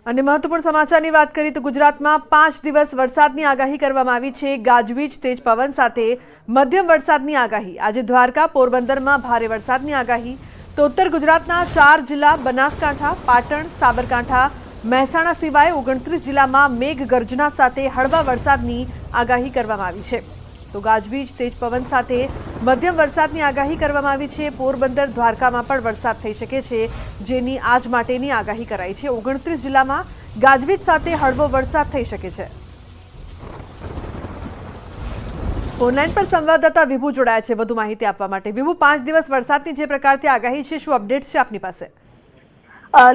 અને મહત્વપૂર્ણ સમાચારની વાત કરીએ તો ગુજરાતમાં 5 દિવસ વરસાદની આગાહી કરવામાં આવી છે। ગાજવીજ, તેજ પવન સાથે મધ્યમ વરસાદની આગાહી। આજે દ્વારકા, પોરબંદરમાં ભારે વરસાદની આગાહી। તો ઉત્તર ગુજરાતના 4 જિલ્લા બનાસકાંઠા, પાટણ, સાબરકાંઠા, મહેસાણા સિવાય 29 જિલ્લામાં મેઘગર્જના સાથે હળવા વરસાદની આગાહી કરવામાં આવી છે। તો ગાજવીજ, તેજ પવન સાથે મધ્યમ વરસાદની આગાહી કરવામાં આવી છે। પોરબંદર, દ્વારકામાં પણ વરસાદ થઈ શકે છે, જેની આજ માટેની આગાહી કરાઈ છે। 29 જિલ્લામાં ગાજવીજ સાથે હળવો વરસાદ થઈ શકે છે। ઓનલાઈન પર સંવાદદાતા વિભુ જોડાયા છે વધુ માહિતી આપવા માટે। વિભુ, 5 દિવસ વરસાદની જે પ્રકારથી આગાહી છે, શું અપડેટ્સ છે આપની પાસે?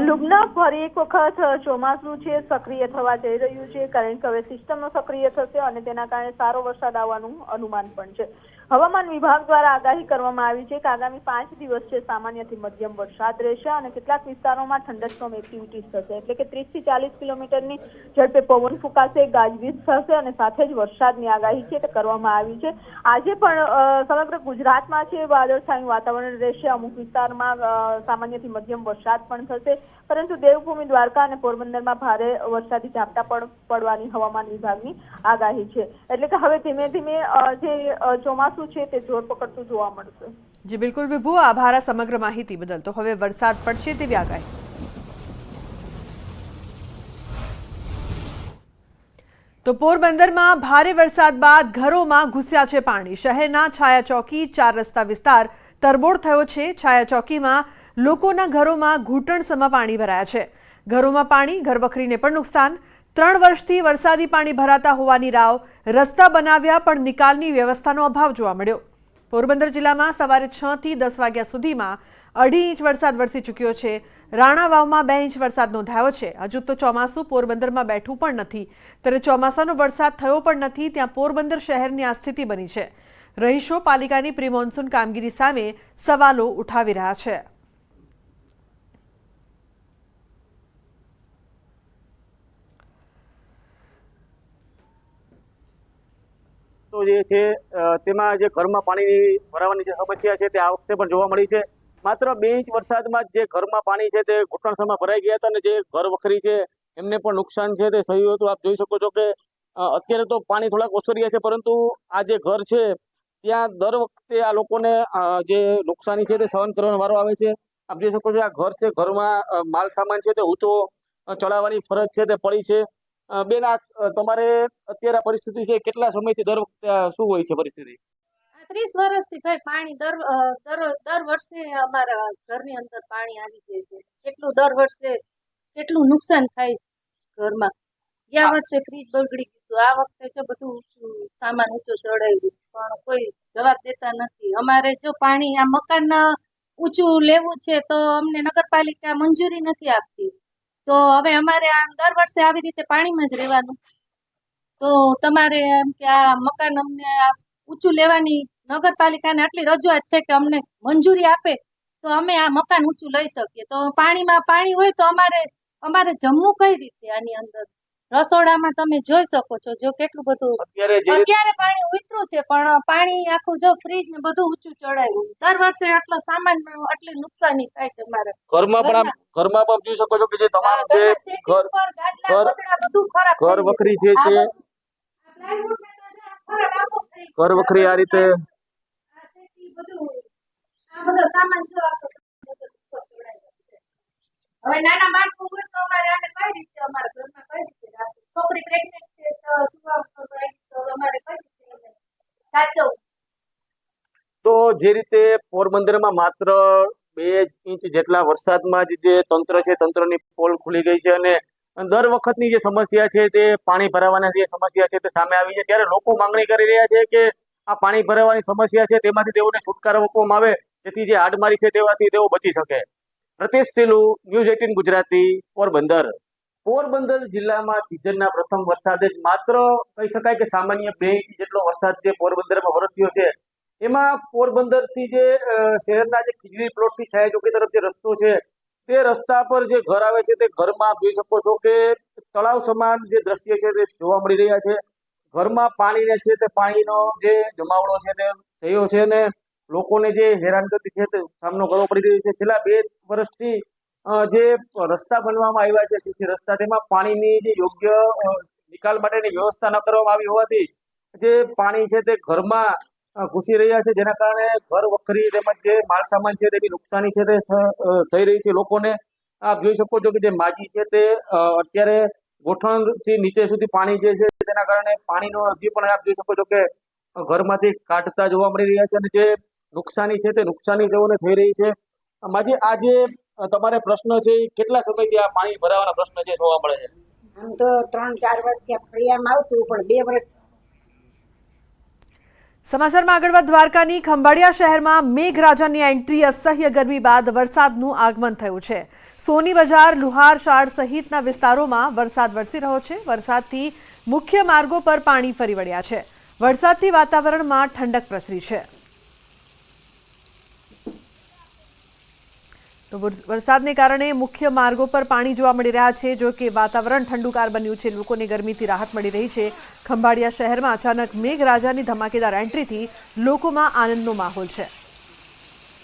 લુબના ફરી એક વખત ચોમાસું છે સક્રિય થવા જઈ રહ્યું છે, કારણ કે હવે સિસ્ટમનો સક્રિય થશે અને તેના કારણે સારો વરસાદ આવવાનું અનુમાન પણ છે। હવામાન વિભાગ દ્વારા આગાહી કરવામાં આવી છે કે આગામી 5 દિવસ છે સામાન્યથી મધ્યમ વરસાદ રહેશે અને કેટલાક વિસ્તારોમાં થંડરસ્ટોર્મ એક્ટિવિટીઝ થશે, એટલે કે 30 થી 40 કિલોમીટરની ઝડપે પવન ફૂંકાશે, ગાજવીજ થશે અને સાથે જ વરસાદની આગાહી છે તે કરવામાં આવી છે। આજે પણ સમગ્ર ગુજરાતમાં છે વાદળછાયું વાતાવરણ રહેશે। અમુક વિસ્તારમાં સામાન્યથી મધ્યમ વરસાદ પણ થશે, પરંતુ દેવભૂમિ, દ્વારકા અને પોરબંદરમાં ભારે વરસાદી ઝાપટા પડવાની હવામાન વિભાગની આગાહી છે। એટલે કે હવે ધીમે ધીમે જે ચોમાસું છે તે જોર પકડતું જોવા મળશે। જી બિલકુલ વિભુ, આભાર આ સમગ્ર માહિતી બદલ। તો હવે વરસાદ પડશે તેવી આગાહી। તો પોરબંદરમાં ભારે વરસાદ બાદ ઘરોમાં ઘૂસ્યા છે પાણી। શહેરના છાયા ચોકી 4 રસ્તા વિસ્તાર તરબોળ થયો છે। છાયા ચોકીમાં લોકોના ઘરોમાં ઘૂંટણસમાં પાણી ભરાયા છે। ઘરોમાં પાણી, ઘરવખરીને પણ નુકસાન। 3 વર્ષથી વરસાદી પાણી ભરાતા હોવાની રાવ। રસ્તા બનાવ્યા પણ નિકાલની વ્યવસ્થાનો અભાવ જોવા મળ્યો। પોરબંદર જિલ્લામાં સવારે 6 થી 10 વાગ્યા સુધીમાં 2.5 ઇંચ વરસાદ વરસી ચૂક્યો છે। રાણાવાવમાં 2 ઇંચ વરસાદ નોંધાયો છે। હજુ તો ચોમાસું પોરબંદરમાં બેઠું પણ નથી, ત્યારે ચોમાસાનો વરસાદ થયો પણ નથી, ત્યાં પોરબંદર શહેરની આ સ્થિતિ બની છે। રહીશો પાલિકાની પ્રી મોન્સૂન કામગીરી સામે સવાલો ઉઠાવી રહ્યા છે। તો જે છે તેમાં જે ઘરમાં પાણી ભરાવાની જે સમસ્યા છે તે આ વખતે પણ જોવા મળી છે। માત્ર 2 ઇંચ વરસાદમાં જે ઘરમાં પાણી છે તે ઘૂંટણસમાં ભરાઈ ગયા હતા અને જે ઘર વખરી છે એમને પણ નુકસાન છે તે થયું હતું। આપ જોઈ શકો છો કે અત્યારે તો પાણી થોડાક ઓસર્યા છે, પરંતુ આ જે ઘર છે ત્યાં દર વખતે આ લોકોને જે નુકસાની છે તે સહન કરવાનો વારો આવે છે। આપ જોઈ શકો છો આ ઘર છે, ઘરમાં માલ સામાન છે તે ઊંચો ચડાવવાની ફરજ છે તે પડી છે। બેન, તમારે અત્યારે પરિસ્થિતિ છે, કેટલા સમયથી દર વખતે શું હોય છે પરિસ્થિતિ? 30 વર્ષથી ભાઈ પાણી દર વર્ષે અમારા ઘરની અંદર પાણી આવી જાય છે। કેટલું દર વર્ષે કેટલું નુકસાન થાય ઘરમાં। ગયા વર્ષે ફ્રીજ બગડી ગયું, આ વખતે છે બધું સામાન ઊંચો ચડાવ્યું, પણ કોઈ જવાબ દેતા નથી। અમારે જો પાણી આ મકાન ઊંચું લેવું છે તો અમને નગરપાલિકા મંજૂરી નથી આપતી, તો હવે અમારે આ દર વર્ષે આવી રીતે પાણીમાં જ રહેવાનું। તો તમારે એમ કે આ મકાન અમને ઊંચું લેવાની નગરપાલિકાને આટલી રજૂઆત છે કે અમને મંજૂરી આપે તો અમે આ મકાન ઊંચું લઈ શકીએ। તો પાણીમાં પાણી હોય તો અમારે જમવું કઈ રીતે? આની અંદર રસોડામાં તમે જોઈ શકો છો જો કેટલું બધું અત્યારે પાણી ઉતર્યું છે, પણ પાણી આખું જો ફ્રીજ ને બધું ઊંચું ચડાવ્યું। દર વર્ષે આટલો સામાન આટલી નુકસાની થાય છે અમારે ઘરમાં પણ જોઈ શકો છો કે જે તમામ જે ઘર વખરી છે તે ઘર વખરી આ રીતે હવે નાના બાળકો હોય તો અમારે આને કઈ રીતે અમારા ઘરમાં કઈ રીતે રાખવું? છોકરી પ્રેગ્નેન્ટ છે તો અમારે કઈ રીતે સાચવવું? તો જે રીતે પોરબંદરમાં માત્ર 2 ઇંચ જેટલા વરસાદમાં જ જે તંત્ર છે તંત્રની પોલ ખુલી ગઈ છે અને દર વખતની જે સમસ્યા છે તે પાણી ભરાવાના જે સમસ્યા છે તે સામે આવી છે, ત્યારે લોકો માંગણી કરી રહ્યા છે કે આ પાણી ભરાવાની સમસ્યા છે તેમાંથી તેઓને છુટકારો આપવામાં આવે, જેથી જે હાડમારી છે તેમાંથી તેઓ બચી શકે। પ્રતિશ સેલુ, ન્યૂઝ 18 ગુજરાતી, પોરબંદર। પોરબંદર જિલ્લામાં સિઝનના પ્રથમ વરસાદે જ માત્ર કહી શકાય કે સામાન્ય 2 ઇંચ જેટલો વરસાદ જે પોરબંદરમાં વરસ્યો છે, એમાં પોરબંદરથી જે શહેરના જે ખીજડી પ્લોટથી છાયા ચોકી તરફ જે રસ્તો છે તે રસ્તા પર જે ઘર આવે છે તે ઘરમાં જોઈ શકો છો કે તળાવ સમાન જે દ્રશ્ય છે તે જોવા મળી રહ્યા છે। ઘરમાં પાણીને છે તે પાણીનો જે જમાવડો છે તે થયો છે અને લોકોને જે હેરાનગતિ છે તે સામનો કરવો પડી રહ્યો છે। છેલ્લા 2 વર્ષથી જે રસ્તા બનવામાં આવ્યા છે સીસી રસ્તા, તેમાં પાણીની જે યોગ્ય નિકાલ માટેની વ્યવસ્થા ન કરવામાં આવી હોવાથી જે પાણી છે તે ઘરમાં ઘૂસી રહ્યા છે, જેના કારણે ઘર વખરી તેમજ જે માલ સામાન છે તેની નુકસાની છે તે થઈ રહી છે લોકોને. આપ જોઈ શકો છો કે જે માજી છે તે અત્યારે ગોઠણથી નીચે સુધી પાણી જે છે તેના કારણે પાણીનો હજી પણ આપ જોઈ શકો છો કે ઘરમાંથી કાઢતા જોવા મળી રહ્યા છે, અને જે નુકસાની છે તે નુકસાની તેઓને થઈ રહી છે. માજી, આ જે તમારે પ્રશ્ન છે એ કેટલા સમયથી આ પાણી ભરાવાના પ્રશ્ન છે જોવા મળે છે? આમ તો 3-4 વર્ષથી આ ફળિયામાં આવતું, પણ 2 વર્ષ. સમાચારમાં આગળ વાત દ્વારકાની ખંભાળિયા શહેરમાં મેઘરાજાની એન્ટ્રી, અસહ્ય ગરમી બાદ વરસાદનું આગમન થયું છે. સોની બજાર, લુહારશાળ સહિતના વિસ્તારોમાં વરસાદ વરસી રહ્યો છે. વરસાદથી મુખ્ય માર્ગો પર પાણી ફરી વળ્યા છે. વરસાદથી વાતાવરણમાં ઠંડક પ્રસરી છે. તો વરસાદને કારણે મુખ્ય માર્ગો પર પાણી જોવા મળી રહ્યા છે. જો કે વાતાવરણ ઠંડુકાર બન્યું છે, લોકોને ગરમીથી રાહત મળી રહી છે. ખંભાળિયા શહેરમાં અચાનક મેઘરાજાની ધમાકેદાર એન્ટ્રીથી લોકોમાં આનંદનો માહોલ છે.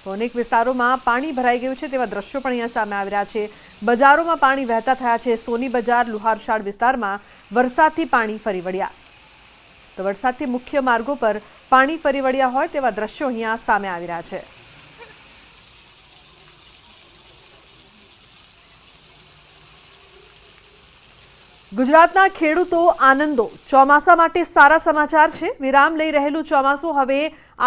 તો અનેક વિસ્તારોમાં પાણી ભરાઈ ગયું છે તેવા દ્રશ્યો પણ અહીંયા સામે આવી રહ્યા છે. બજારોમાં પાણી વહેતા થયા છે. સોની બજાર, લુહારશાળ વિસ્તારમાં વરસાદથી પાણી ફરી વળ્યા. તો વરસાદથી મુખ્ય માર્ગો પર પાણી ફરી વળ્યા હોય તેવા દ્રશ્યો અહીંયા સામે આવી રહ્યા છે. ગુજરાતના ખેડૂતો આનંદો, ચોમાસા માટે સારા સમાચાર છે. વિરામ લઈ રહેલું ચોમાસું હવે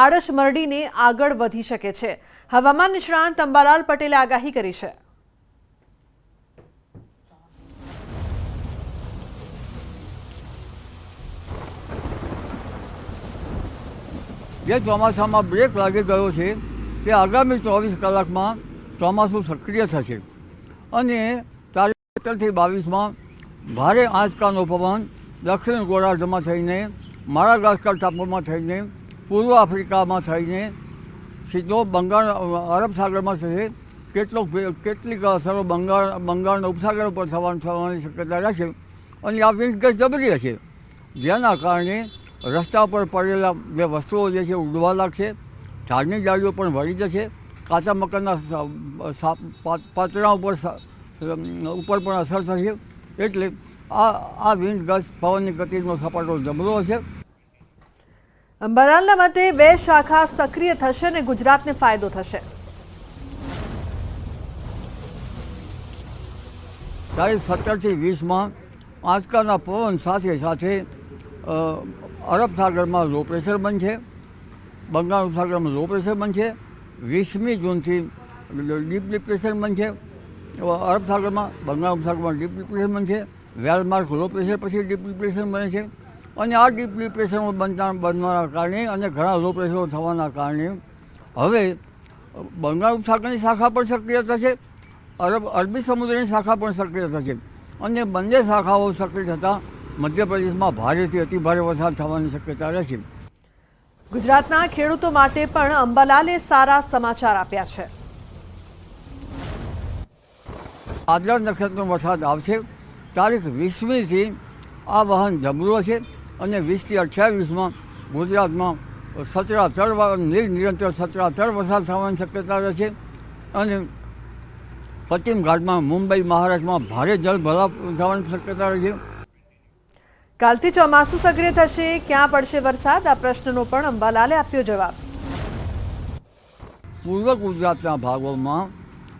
આળસ મરડીને આગળ વધી શકે છે. હવામાન નિષ્ણાંત અંબાલાલ પટેલે આગાહી કરી છે. જે ચોમાસામાં બ્રેક લાગી ગયો છે તે આગામી 24 કલાકમાં ચોમાસું સક્રિય થશે અને તારીખ 17 થી 22માં ભારે આંચકાનો પવન દક્ષિણ ગોળાર્ધમાં થઈને માડાગાસ્કર ટાપુમાં થઈને પૂર્વ આફ્રિકામાં થઈને સીધો અરબ સાગરમાં થશે. કેટલીક અસરો બંગાળના ઉપસાગર ઉપર થવાની શક્યતા રહેશે અને આ વિન્ડ ગસ્ટ જબરી હશે, જેના કારણે રસ્તા પર પડેલા જે વસ્તુઓ જે છે ઉડવા લાગશે, ઝાડની ડાળીઓ પણ વળી જશે, કાચા મકાનના પાતળા ઉપર પણ અસર થશે. એટલે આ વિન્ડ ગસ્ટ પવનની ગતિનો સપાટો જબરો હશે. અંબાલાલના મતે 2 શાખા સક્રિય થશે અને ગુજરાતને ફાયદો થશે. તારીખ 17 થી 20માં આંચકાના પવન સાથે અરબ સાગરમાં લો પ્રેશર બનશે, બંગાળ ઉપસાગરમાં લો પ્રેશર બનશે. 20મી જૂનથી ડીપ ડિપ્રેશન બનશે અરબ સાગરમાં, બંગાળ ઉપસાગરમાં ડીપ ડિપ્રેશન બનશે. વેલમાર્ક લો પ્રેશર પછી ડીપ ડિપ્રેશન બને છે અને આ ડીપ ડિપ્રેશનો બનવાના કારણે અને ઘણા લો પ્રેશરો થવાના કારણે હવે બંગાળ ઉપસાગરની શાખા પણ સક્રિય થશે, અરબી સમુદ્રની શાખા પણ સક્રિય થશે અને બંને શાખાઓ સક્રિય થતાં મધ્યપ્રદેશમાં ભારેથી અતિભારે વરસાદ થવાની શક્યતા રહેશે. ગુજરાતના ખેડૂતો માટે પણ અંબાલાલે સારા સમાચાર આપ્યા છે. આદ્રા નક્ષત્રનો વરસાદ આવશે. તારીખ 20મીથી આ વહન જબરું હશે અને 20 થી 28માં ગુજરાતમાં નિરંતર સતરાતર વરસાદ થવાની શક્યતા રહેશે અને પશ્ચિમ ઘાટમાં મુંબઈ, મહારાષ્ટ્રમાં ભારે જળભરાવ થવાની શક્યતા રહેશે. કાલથી ચોમાસું સક્રિય થશે, ક્યાં પડશે વરસાદ? આ પ્રશ્નનો પણ અંબાલાલે આપ્યો જવાબ. પૂર્વ ગુજરાતના ભાગોમાં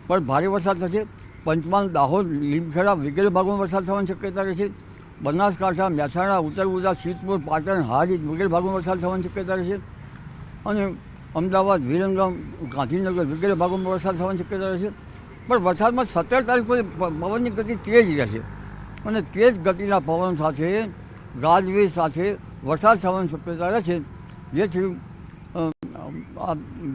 પણ ભારે વરસાદ થશે. પંચમહાલ, દાહોદ, લીમખેડા વગેરે ભાગોમાં વરસાદ થવાની શક્યતા રહેશે. બનાસકાંઠા, મહેસાણા, ઉત્તર ગુજરાત, સિદ્ધપુર, પાટણ, હારીજ વગેરે ભાગોમાં વરસાદ થવાની શક્યતા રહેશે અને અમદાવાદ, વિરમગામ, ગાંધીનગર વગેરે ભાગોમાં વરસાદ થવાની શક્યતા રહેશે. પણ વરસાદમાં 17 તારીખ સુધી પવનની ગતિ તેજ રહેશે અને તેજ ગતિના પવન સાથે ગાજવીજ સાથે વરસાદ થવાની શક્યતા રહેશે, જેથી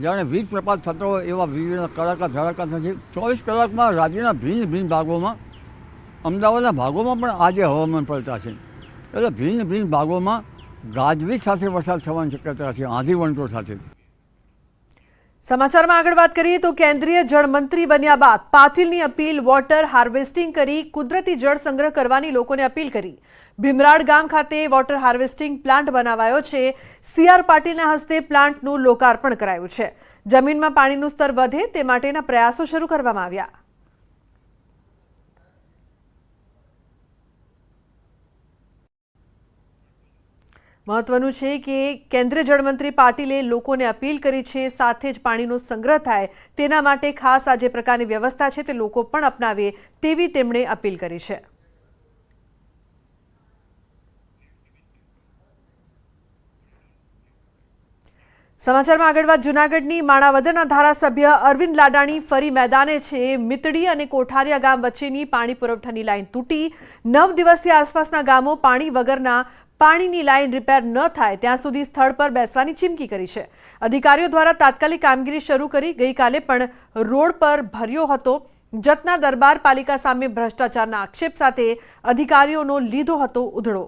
જાણે વીજ પ્રપાત થતો હોય એવા વીજળીના કડાકા ધડાકા થશે. 24 કલાકમાં રાજ્યના ભિન્ન ભાગોમાં, અમદાવાદના ભાગોમાં પણ આજે હવામાન પલટા છે. એટલે ભિન્ન ભાગોમાં ગાજવીજ સાથે વરસાદ થવાની શક્યતા છે, આંધી વંટો સાથે. સમાચારમાં આગળ વાત કરીએ તો કેન્દ્રીય જળમંત્રી બન્યા બાદ પાટીલની અપીલ, વોટર હાર્વેસ્ટિંગ કરી કુદરતી જળ સંગ્રહ કરવાની લોકોને અપીલ કરી. ભીમરાડ ગામ ખાતે વોટર હાર્વેસ્ટિંગ પ્લાન્ટ બનાવાયો છે. CR પાટીલના હસ્તે પ્લાન્ટનું લોકાર્પણ કરાયું છે. જમીનમાં પાણીનું સ્તર વધે તે માટેના પ્રયાસો શરૂ કરવામાં આવ્યા. મહત્વનું છે કે કેન્દ્રીય જળમંત્રી પાટીલે લોકોને અપીલ કરી છે, સાથે જ પાણીનો સંગ્રહ થાય તેના માટે ખાસ આ જે પ્રકારની વ્યવસ્થા છે તે લોકો પણ અપનાવે તેવી તેમણે અપીલ કરી છે. સમાચારમાં આગળ વાત જૂનાગઢની માણાવદરના ધારાસભ્ય અરવિંદ લાડાણી ફરી મેદાને છે. મિતડી અને કોઠારિયા ગામ વચ્ચેની પાણી પુરવઠાની લાઇન તૂટી 9 દિવસથી આસપાસના ગામો પાણી વગરના પાણીની લાઇન રિપેર ન થાય ત્યાં સુધી સ્થળ પર બેસવાની ચીમકી કરી છે. અધિકારીઓ દ્વારા તાત્કાલિક કામગીરી શરૂ કરી ગઈકાલે પણ રોડ પર ભર્યો હતો. જતના દરબાર પાલિકા સામે ભ્રષ્ટાચારના આક્ષેપ સાથે અધિકારીઓનો લીધો હતો ઉધડો.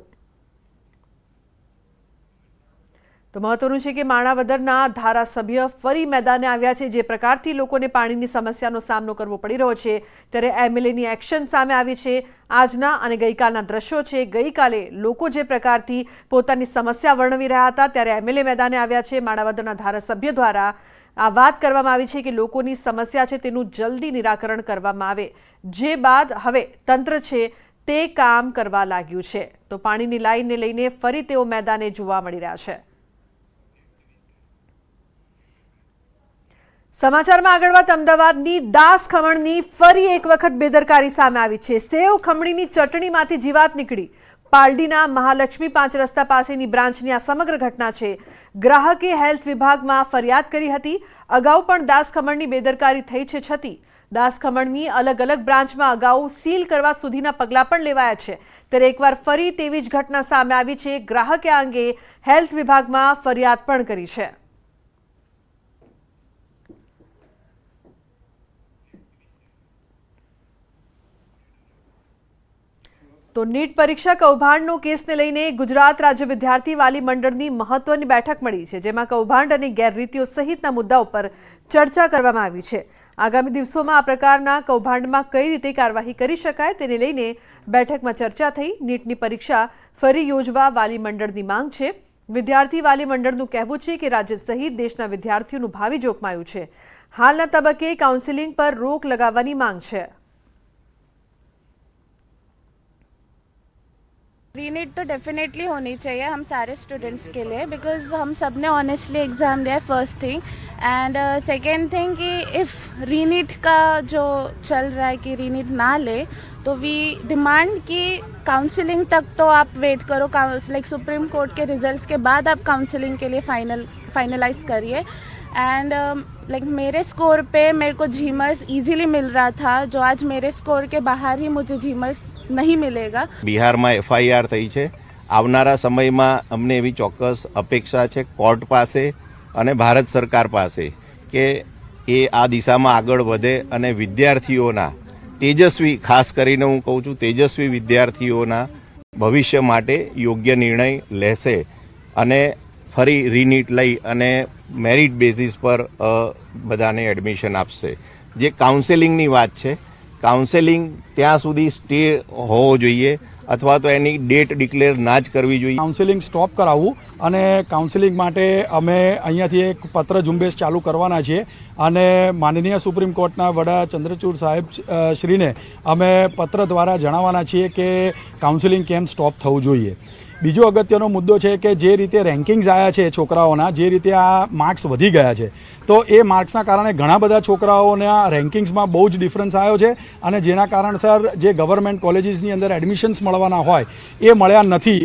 તો મહત્વનું છે કે માણાવદરના ધારાસભ્ય ફરી મેદાને આવ્યા છે. જે પ્રકારથી લોકોને પાણીની સમસ્યાનો સામનો કરવો પડી રહ્યો છે ત્યારે એમએલએની એક્શન સામે આવી છે. આજના અને ગઈકાલના દ્રશ્યો છે. ગઈકાલે લોકો જે પ્રકારથી પોતાની સમસ્યા વર્ણવી રહ્યા હતા ત્યારે એમએલએ મેદાને આવ્યા છે. માણાવદરના ધારાસભ્ય દ્વારા આ વાત કરવામાં આવી છે કે લોકોની સમસ્યા છે તેનું જલ્દી નિરાકરણ કરવામાં આવે. જે બાદ હવે તંત્ર છે તે કામ કરવા લાગ્યું છે. તો પાણીની લાઇનને લઈને ફરી તેઓ મેદાને જોવા મળી રહ્યા છે. સમાચારમાં આગળ વાત અમદાવાદની દાસ ખમણની ફરી એક વખત બેદરકારી સામે આવી છે. સેવ ખમણીની ચટણીમાંથી જીવાત નીકળી. પાલડીના મહાલક્ષ્મી 5 રસ્તા પાસેની બ્રાન્ચની આ સમગ્ર ઘટના છે. ગ્રાહકે હેલ્થ વિભાગમાં ફરિયાદ કરી હતી. અગાઉ પણ દાસ ખમણની બેદરકારી થઈ છે છતી દાસ ખમણની અલગ અલગ બ્રાન્ચમાં અગાઉ સીલ કરવા સુધીના પગલાં પણ લેવાયા છે. ત્યારે એકવાર ફરી તેવી જ ઘટના સામે આવી છે. ગ્રાહકે આ અંગે હેલ્થ વિભાગમાં ફરિયાદ પણ કરી છે. તો નીટ પરીક્ષા કૌભાંડનો કેસને લઈને ગુજરાત રાજ્ય વિદ્યાર્થી વાલી મંડળની મહત્વની બેઠક મળી છે. જેમાં કૌભાંડ અને ગેરરીતિઓ સહિતના મુદ્દાઓ પર ચર્ચા કરવામાં આવી છે. આગામી દિવસોમાં આ પ્રકારના કૌભાંડમાં કઈ રીતે કાર્યવાહી કરી શકાય તેને લઈને બેઠકમાં ચર્ચા થઈ. નીટની પરીક્ષા ફરી યોજવા વાલી મંડળની માંગ છે. વિદ્યાર્થી વાલી મંડળનું કહેવું છે કે રાજ્ય સહિત દેશના વિદ્યાર્થીઓનું ભાવિ જોખમાયું છે. હાલના તબક્કે કાઉન્સેલિંગ પર રોક લગાવવાની માંગ છે. रीनीट तो डेफिनेटली होनी चाहिए हम सारे स्टूडेंट्स के लिए बिकॉज हम सब ने ऑनेस्टली एग्ज़ाम दिया first thing and second thing कि इफ़ रीनीट का जो चल रहा है कि रीनीट ना ले तो वी डिमांड कि काउंसलिंग तक तो आप वेट करो. लाइक सुप्रीम कोर्ट के रिजल्ट्स के बाद आप काउंसलिंग के लिए फाइनलाइज करिए. एंड लाइक मेरे स्कोर पे मेरे को झीमर्स इजीली मिल रहा था जो आज मेरे स्कोर के बाहर ही मुझे झीमर्स नहीं मिलेगा. બિહારમાં એફઆઈઆર થઈ છે. આવનારા સમયમાં અમને એવી ચોક્કસ અપેક્ષા છે કોર્ટ પાસે અને ભારત સરકાર પાસે કે એ આ દિશામાં આગળ વધે અને વિદ્યાર્થીઓના તેજસ્વી, ખાસ કરીને હું કહું છું તેજસ્વી વિદ્યાર્થીઓના ભવિષ્ય માટે યોગ્ય નિર્ણય લેશે અને ફરી રીનીટ લઈ અને મેરિટ બેઝિસ પર બધાને એડમિશન આપશે. જે કાઉન્સેલિંગની વાત છે, કાઉન્સેલિંગ ત્યાં સુધી સ્ટે હોવો જોઈએ અથવા તો એની ડેટ ડિક્લેર ના જ કરવી જોઈએ. કાઉન્સેલિંગ સ્ટોપ કરાવવું અને કાઉન્સેલિંગ માટે અમે અહીંયાથી એક પત્ર ઝુંબેશ ચાલુ કરવાના છીએ અને માનનીય સુપ્રીમ કોર્ટના વડા ચંદ્રચૂડ સાહેબ શ્રીને અમે પત્ર દ્વારા જણાવવાના છીએ કે કાઉન્સેલિંગ કેમ સ્ટોપ થવું જોઈએ. બીજો અગત્યનો મુદ્દો છે કે જે રીતે રેન્કિંગ્સ આવ્યા છે છોકરાઓના, જે રીતે આ માર્ક્સ વધી ગયા છે તો એ માર્ક્સના કારણે ઘણા બધા છોકરાઓના રેન્કિંગ્સમાં બહુ જ ડિફરન્સ આવ્યો છે અને જેના કારણસર જે ગવર્મેન્ટ કોલેજીસની અંદર એડમિશન્સ મળવાના હોય એ મળ્યા નથી.